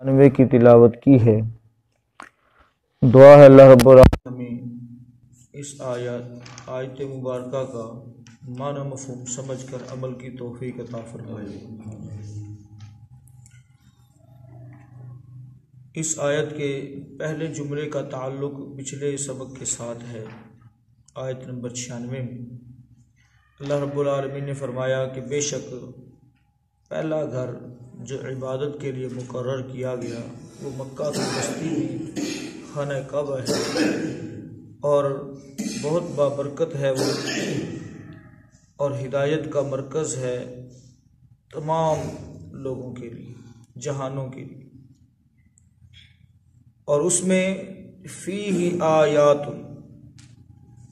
انوے کی تلاوت کی ہے۔ دعا ہے اللہ رب العالمین اس آیت مبارکہ کا معنی مفہوم سمجھ کر عمل کی توفیق عطا فرمائے۔ اس آیت کے پہلے جملے کا تعلق پچھلے سبق کے ساتھ ہے۔ آیت نمبر 96 میں اللہ رب العالمین نے فرمایا کہ بے شک پہلا گھر جو عبادت کے لیے مقرر کیا گیا وہ مکہ کی بستی میں خانہ کعبہ ہے اور بہت بابرکت ہے وہ، اور ہدایت کا مرکز ہے تمام لوگوں کے لیے، جہانوں کے لیے، اور اس میں فیہ آیات،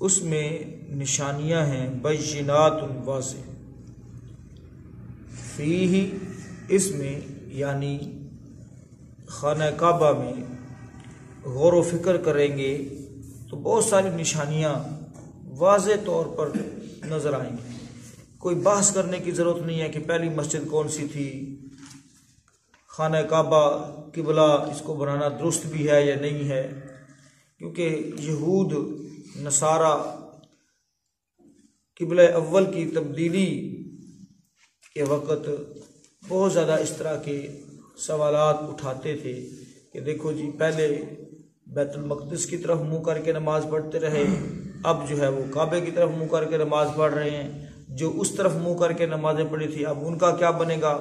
اس میں نشانیاں ہیں، بینات واضح، فیہ اس میں یعنی خانہ کعبہ میں غور و فکر کریں گے تو بہت ساری نشانیاں واضح طور پر نظر آئیں گی۔ کوئی بحث کرنے کی ضرورت نہیں ہے کہ پہلی مسجد کون سی تھی، خانہ کعبہ قبلہ اس کو بنانا درست بھی ہے یا نہیں ہے، کیونکہ یہود نصارہ قبلہ اول کی تبدیلی کے وقت بہت زیادہ اس طرح کے سوالات اٹھاتے تھے کہ دیکھو جی پہلے بیت المقدس کی طرف منہ کر کے نماز پڑھتے رہے، اب جو ہے وہ کعبے کی طرف منہ کر کے نماز پڑھ رہے ہیں، جو اس طرف منہ کر کے نمازیں پڑھی تھی اب ان کا کیا بنے گا،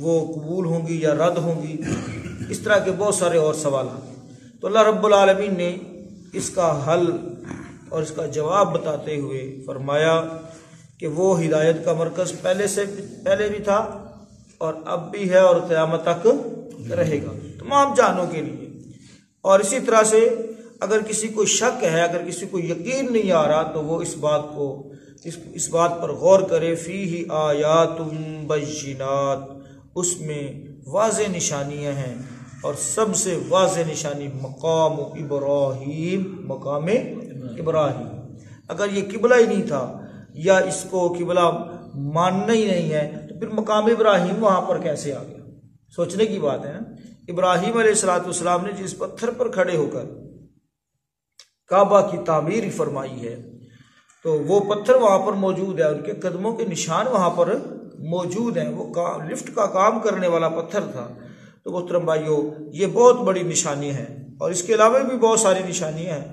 وہ قبول ہوں گی یا رد ہوں گی، اس طرح کے بہت سارے اور سوالات۔ تو اللہ رب العالمین نے اس کا حل اور اس کا جواب بتاتے ہوئے فرمایا کہ وہ ہدایت کا مرکز پہلے بھی تھا اور اب بھی ہے اور قیامت تک رہے گا تمام جہانوں کے لیے۔ اور اسی طرح سے اگر کسی کو شک ہے، اگر کسی کو یقین نہیں آ رہا تو وہ اس بات پر غور کرے، فیہ آیات بینات، اس میں واضح نشانیاں ہیں، اور سب سے واضح نشانی مقام ابراہیم، مقام ابراہیم۔ اگر یہ قبلہ ہی نہیں تھا یا اس کو قبلہ ماننا ہی نہیں ہے تو پھر مقام ابراہیم وہاں پر کیسے آ گیا؟ سوچنے کی بات ہے نا۔ ابراہیم علیہ السلام نے جس پتھر پر کھڑے ہو کر کعبہ کی تعمیر فرمائی ہے تو وہ پتھر وہاں پر موجود ہے، ان کے قدموں کے نشان وہاں پر موجود ہیں، وہ لفٹ کا کام کرنے والا پتھر تھا۔ تو محترم بھائیو، یہ بہت بڑی نشانی ہے، اور اس کے علاوہ بھی بہت ساری نشانیاں ہیں۔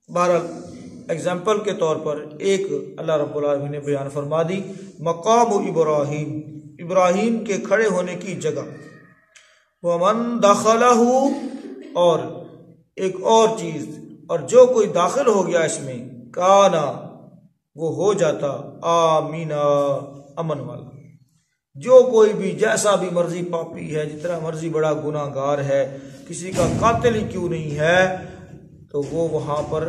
بہرحال ایگزامپل کے طور پر ایک اللہ رب العالمین نے بیان فرما دی، مقام ابراہیم، ابراہیم کے کھڑے ہونے کی جگہ، ومن دخلہ، اور ایک اور چیز، اور جو کوئی داخل ہو گیا اس میں، کانا، وہ ہو جاتا آمینہ، امن والا۔ جو کوئی بھی جیسا بھی مرضی پاپی ہے، جتنا مرضی بڑا گناہ گار ہے، کسی کا قاتل ہی کیوں نہیں ہے، تو وہ وہاں پر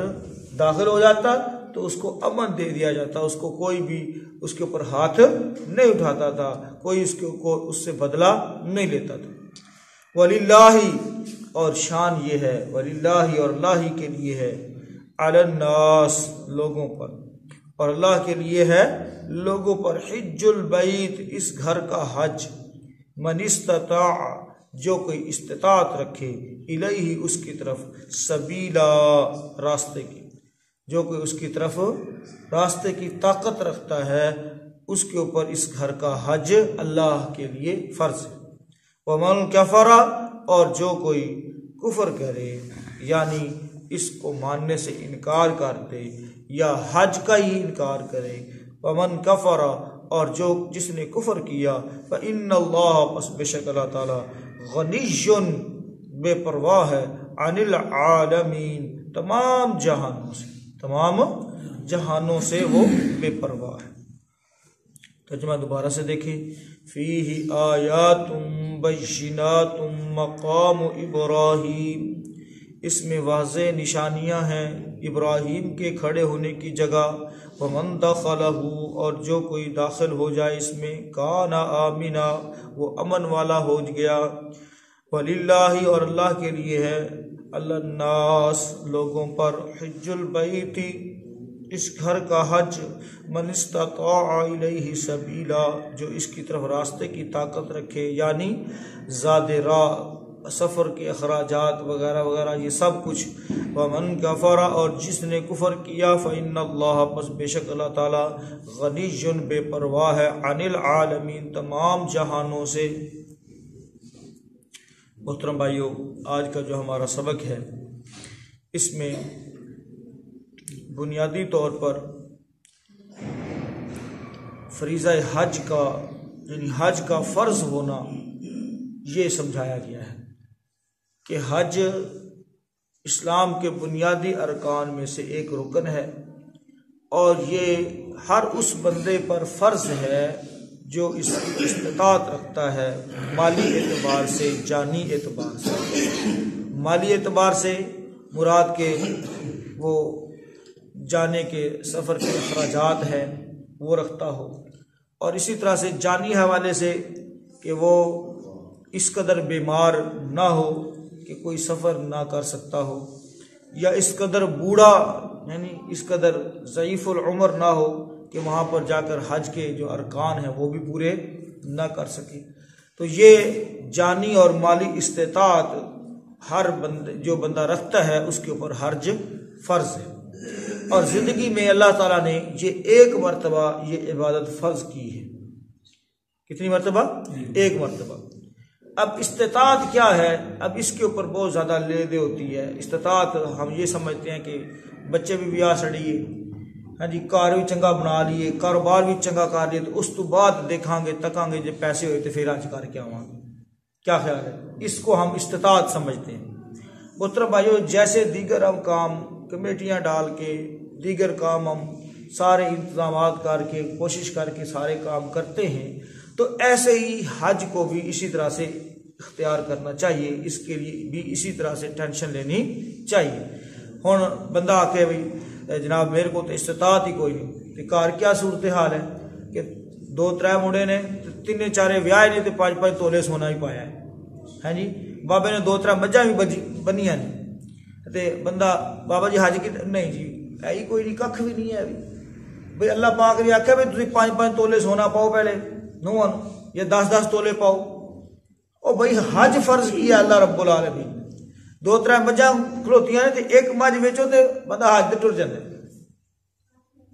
داخل ہو جاتا تو اس کو امن دے دیا جاتا، اس کو کوئی بھی اس کے اوپر ہاتھ نہیں اٹھاتا تھا، کوئی اس سے بدلہ نہیں لیتا تھا۔ وللہ، اور شان یہ ہے، وللہ، اور اللہ ہی کے لیے ہے، علی الناس، لوگوں پر، اور اللہ کے لیے ہے لوگوں پر، حج البیت، اس گھر کا حج، من استطاع، جو کوئی استطاعت رکھے، الیہ، اس کی طرف، سبیلا، راستے کی، جو کوئی اس کی طرف راستے کی طاقت رکھتا ہے اس کے اوپر اس گھر کا حج اللہ کے لیے فرض ہے۔ ومن کفر، اور جو کوئی کفر کرے یعنی اس کو ماننے سے انکار کر دے یا حج کا ہی انکار کرے، ومن کفر، اور جس نے کفر کیا، فإن اللہ، پس بے شک اللہ تعالی، غنی، بے پرواہ ہے، عن العالمین، تمام جہانوں سے، تمام جہانوں سے وہ بے پرواہ ہے۔ ترجمہ دوبارہ سے دیکھیں، فیہ آیات بینات مقام ابراہیم، اس میں واضح نشانیاں ہیں ابراہیم کے کھڑے ہونے کی جگہ، ومن دخلہ، اور جو کوئی داخل ہو جائے اس میں، کان آمنا، وہ امن والا ہو گیا، وللہ، اور اللہ کے لیے ہے، علی الناس، لوگوں پر، حج البیت، اس گھر کا حج من استطاع الیہ سبیلا، جو اس کی طرف راستے کی طاقت رکھے، یعنی زاد راہ، سفر کے اخراجات وغیرہ وغیرہ یہ سب کچھ۔ ومن کفر، اور جس نے کفر کیا، فإن اللہ، پس بے شک اللہ تعالیٰ، غنی بے پرواہ ہے، عن العالمین، تمام جہانوں سے۔ محترم بھائیو، آج کا جو ہمارا سبق ہے اس میں بنیادی طور پر فریضہ حج کا، یعنی حج کا فرض ہونا، یہ سمجھایا گیا ہے کہ حج اسلام کے بنیادی ارکان میں سے ایک رکن ہے، اور یہ ہر اس بندے پر فرض ہے جو اس کی استطاعت رکھتا ہے، مالی اعتبار سے، جانی اعتبار سے۔ مالی اعتبار سے مراد کے وہ جانے کے سفر کے اخراجات ہیں وہ رکھتا ہو، اور اسی طرح سے جانی حوالے سے کہ وہ اس قدر بیمار نہ ہو کہ کوئی سفر نہ کر سکتا ہو، یا اس قدر بوڑھا یعنی اس قدر ضعیف العمر نہ ہو کہ وہاں پر جا کر حج کے جو ارکان ہیں وہ بھی پورے نہ کر سکے۔ تو یہ جانی اور مالی استطاعت ہر جو بندہ رکھتا ہے اس کے اوپر حج فرض ہے، اور زندگی میں اللہ تعالیٰ نے یہ ایک مرتبہ یہ عبادت فرض کی ہے۔ کتنی مرتبہ؟ ایک مرتبہ۔ اب استطاعت کیا ہے؟ اب اس کے اوپر بہت زیادہ لے دے ہوتی ہے۔ استطاعت ہم یہ سمجھتے ہیں کہ بچے بھی بیاہ سڑیے، ہاں جی، کار بھی چنگا بنا لیے، کاروبار بھی چنگا کر لیے، تو اس تو بعد دیکھاں گے تکاں گے جب پیسے ہوئے تو پھر حج کر کے آواں گے۔ کیا خیال ہے؟ اس کو ہم استطاعت سمجھتے ہیں۔ محترم بھائیو، جیسے دیگر ہم کام کمیٹیاں ڈال کے، دیگر کام ہم سارے انتظامات کر کے، کوشش کر کے سارے کام کرتے ہیں، تو ایسے ہی حج کو بھی اسی طرح سے اختیار کرنا چاہیے، اس کے لیے بھی اسی طرح سے ٹینشن لینی چاہیے۔ ہن بندہ آکے بھئی جناب میرے کو تو استطاعت ہی کوئی نہیں، تو کار کیا صورتحال ہے کہ 2-3 مڑے نے 3-4 ویاہ نے 5-5 تولے سونا ہی پایا ہے، ہاں جی، بابے نے 2-3 مجھاں بھی بنیاں نے، تے بندہ بابا جی حج کی نہیں جی ہی کوئی نہیں، ککھ بھی نہیں ہے بھئی۔ اللہ پاک نے آکھیا بھی تسی 5-5 تولے سونا پاؤ پہلے نوہاں، یا 10-10 تولے پاؤ۔ او بھئی حج فرض کیا اللہ رب العالمین، 2-3 مجھاں کھلوتیاں نے تے ایک مجھ ویچو تے بندہ حج تے ٹر جاندے۔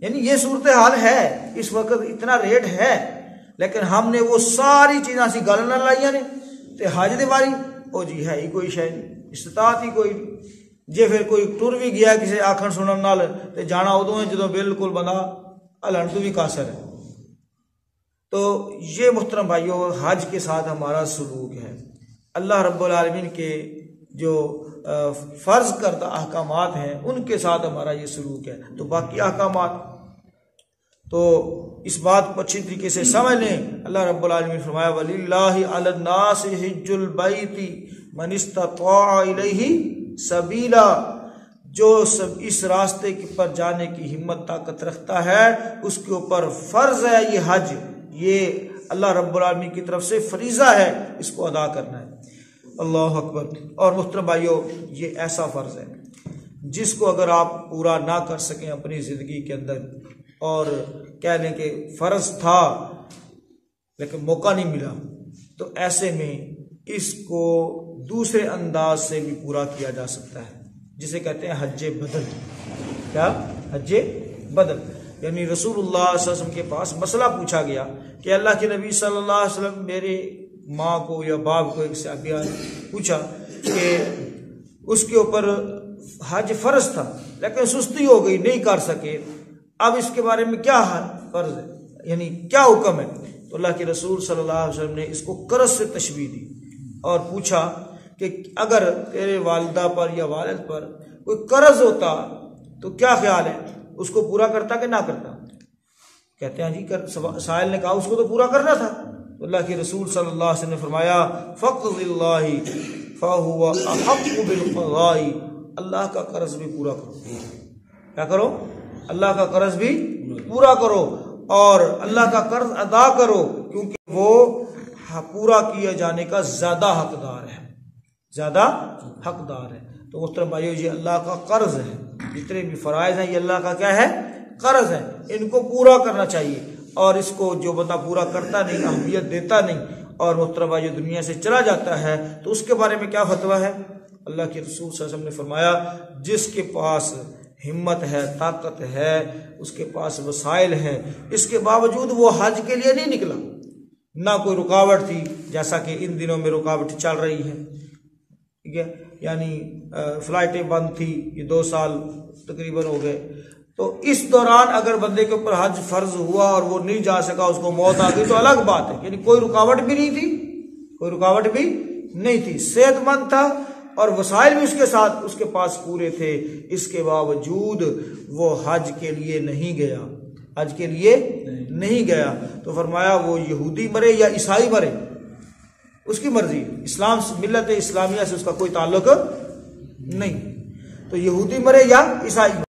یعنی یہ صورتحال ہے اس وقت، اتنا ریٹ ہے، لیکن ہم نے وہ ساری چیزاں سی گل نہ لائیاں نے تے حج دے باری او جی ہے ہی کوئی شے نہیں، استطاعت ہی کوئی نہیں۔ جے پھر کوئی ٹر بھی گیا کسی آکھن سنن نال تے جانا ادوں ہے جدوں بالکل بندہ ہلن تو بھی قاصر ہے۔ تو یہ محترم بھائیوں حج کے ساتھ ہمارا سلوک ہے۔ اللہ رب العالمین کے جو فرض کردہ احکامات ہیں ان کے ساتھ ہمارا یہ سلوک ہے، تو باقی احکامات تو اس بات کو اچھی طریقے سے سمجھ لیں۔ اللہ رب العالمین فرمایا وَلِلَّهِ عَلَى النَّاسِ حِجُّ الْبَيْتِ مَنِ اسْتَطَاعَ إِلَيْهِ سَبِيلًا، جو سب اس راستے پر جانے کی ہمت طاقت رکھتا ہے اس کے اوپر فرض ہے یہ حج، یہ اللہ رب العالمین کی طرف سے فریضہ ہے، اس کو ادا کرنا ہے۔ اللہ اکبر۔ اور محترم بھائیو، یہ ایسا فرض ہے جس کو اگر آپ پورا نہ کر سکیں اپنی زندگی کے اندر، اور کہہ لیں کہ فرض تھا لیکن موقع نہیں ملا، تو ایسے میں اس کو دوسرے انداز سے بھی پورا کیا جا سکتا ہے، جسے کہتے ہیں حج بدل۔ کیا؟ حج بدل، یعنی رسول اللہ صلی اللہ علیہ وسلم کے پاس مسئلہ پوچھا گیا کہ اللہ کے نبی صلی اللہ علیہ وسلم، میرے ماں کو یا باپ کو ایک صحابی پوچھا کہ اس کے اوپر حج فرض تھا لیکن سستی ہو گئی، نہیں کر سکے، اب اس کے بارے میں کیا فرض ہے، یعنی کیا حکم ہے؟ تو اللہ کے رسول صلی اللہ علیہ وسلم نے اس کو قرض سے تشبیہ دی اور پوچھا کہ اگر تیرے والدہ پر یا والد پر کوئی قرض ہوتا تو کیا خیال ہے، اس کو پورا کرتا کہ نہ کرتا؟ کہتے ہیں جی سائل نے کہا اس کو تو پورا کرنا تھا۔ تو اللہ کے رسول صلی اللہ علیہ وسلم نے فرمایا فَقْضِ اللَّهِ فَهُوَ أَحَقُّ بِالْقَضَاءِ، اللہ کا قرض بھی پورا کرو۔ کیا کرو؟ اللہ کا قرض بھی پورا کرو اور اللہ کا قرض ادا کرو، کیونکہ وہ پورا کیے جانے کا زیادہ حقدار ہے، زیادہ حقدار ہے۔ تو محترم بھائیو، یہ اللہ کا قرض ہے، جتنے بھی فرائض ہیں یہ اللہ کا کیا ہے؟ قرض ہیں، ان کو پورا کرنا چاہیے، اور اس کو جو بندہ پورا کرتا نہیں، اہمیت دیتا نہیں اور محترمہ یہ دنیا سے چلا جاتا ہے تو اس کے بارے میں کیا فتویٰ ہے؟ اللہ کے رسول صلی اللہ علیہ وسلم نے فرمایا جس کے پاس ہمت ہے، طاقت ہے، اس کے پاس وسائل ہیں، اس کے باوجود وہ حج کے لیے نہیں نکلا، نہ کوئی رکاوٹ تھی جیسا کہ ان دنوں میں رکاوٹ چل رہی ہے، ٹھیک ہے، یعنی فلائٹیں بند تھی، یہ 2 سال تقریباً ہو گئے، تو اس دوران اگر بندے کے اوپر حج فرض ہوا اور وہ نہیں جا سکا، اس کو موت آ گئی تو الگ بات ہے، یعنی کوئی رکاوٹ بھی نہیں تھی، کوئی رکاوٹ بھی نہیں تھی، صحت مند تھا اور وسائل بھی اس کے ساتھ اس کے پاس پورے تھے، اس کے باوجود وہ حج کے لیے نہیں گیا، حج کے لیے نہیں گیا، تو فرمایا وہ یہودی مرے یا عیسائی مرے اس کی مرضی، اسلام ملت اسلامیہ سے اس کا کوئی تعلق نہیں، تو یہودی مرے یا عیسائی مرے۔